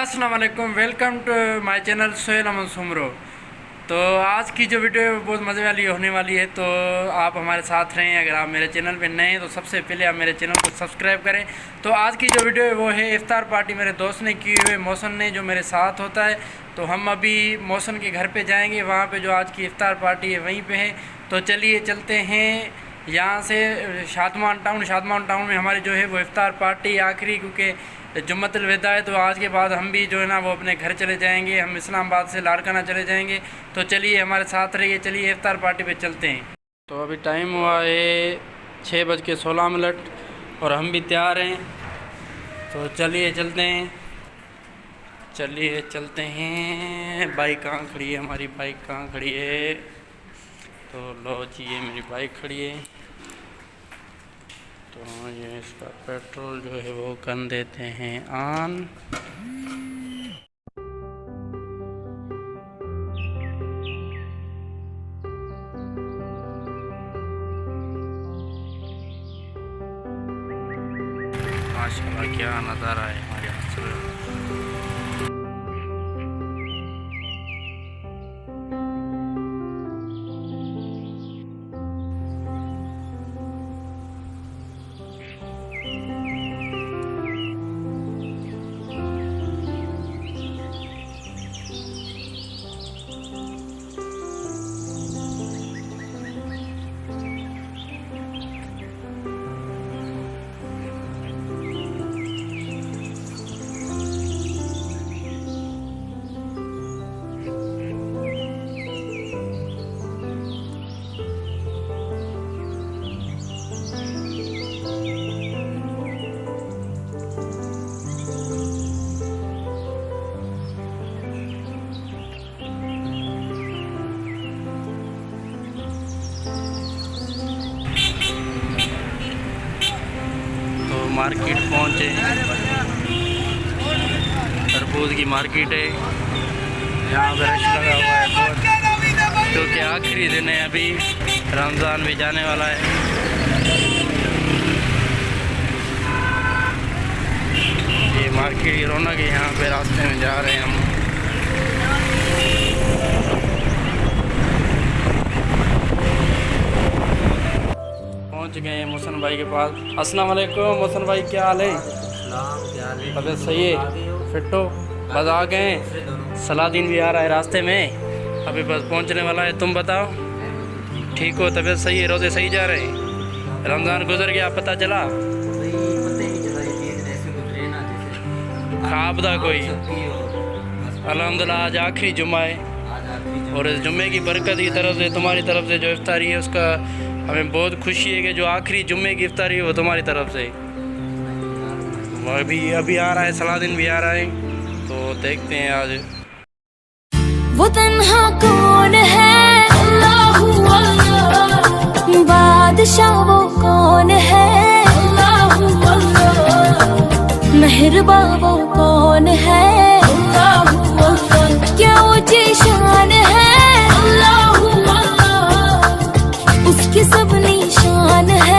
अस्सलाम वालेकुम, welcome to my channel Sohail Ahmed Soomro. तो आज की जो वीडियो है बहुत मज़े वाली होने वाली है, तो आप हमारे साथ रहें। अगर आप मेरे चैनल पे नए हैं तो सबसे पहले आप मेरे चैनल को सब्सक्राइब करें। तो आज की जो वीडियो है वो है इफ्तार पार्टी मेरे दोस्त ने की हुई, मौसन ने, जो मेरे साथ होता है। तो हम अभी मौसन के घर पे जाएंगे, वहाँ पे जो आज की इफ्तार पार्टी है वहीं पे है। तो चलिए चलते हैं यहाँ से शादमान टाउन में हमारी जो है वो इफ्तार पार्टी आखिरी, क्योंकि जुम्मतुल विदा है। तो आज के बाद हम भी जो है ना वो अपने घर चले जाएंगे। हम इस्लामाबाद से लाड़काना चले जाएंगे। तो चलिए हमारे साथ रहिए, चलिए इफ्तार पार्टी पे चलते हैं। तो अभी टाइम हुआ है 6:16 और हम भी तैयार हैं। तो चलिए चलते हैं, चलिए चलते हैं। बाइक कहाँ खड़ी है? हमारी बाइक कहाँ खड़ी है? तो लो जी, ये मेरी बाइक खड़ी है। तो ये इसका पेट्रोल जो है वो कर देते हैं ऑन। माशाल्लाह क्या नज़ारा है हमारे यहाँ। मार्केट पहुँचे, तरबूज की मार्केट है। यहाँ पर रश लगा हुआ है बहुत, क्योंकि आखिरी दिन है, अभी रमज़ान भी जाने वाला है। ये मार्केट की रौनक है। यहाँ पे रास्ते में जा रहे हैं हम। पहुँच गए हैं मौसन भाई के पास। अस्सलाम वालेकुम मौसन भाई, क्या हाल है? तबीयत सही है? फिटो? बस आ गए हैं। सलादीन भी आ रहा है रास्ते में, अभी बस पहुंचने वाला है। तुम बताओ, ठीक हो? तबीयत सही है? रोज़े सही जा रहे हैं? रमज़ान गुजर गया, पता चला? ख्वाब था कोई? अल्हम्दुलिल्लाह आज आखिरी जुम्मा है, और इस जुम्मे की बरकत की तरफ से, तुम्हारी तरफ से जो इफ्तारी है उसका हमें बहुत खुशी है कि जो आखिरी जुम्मे की इफ्तारी है वो तुम्हारी तरफ से। अभी आ रहा है, सलादीन भी आ रहा है, तो देखते हैं आज। वो तन्हा कौन है, अल्लाहू अल्लाह, बादशाह वो कौन है, अल्लाहू अल्लाह, मेहरबा वो कौन है, अल्लाहू अल्लाह, क्या ऊंची शान है, अल्लाहू अल्लाह, उसकी सब निशान है।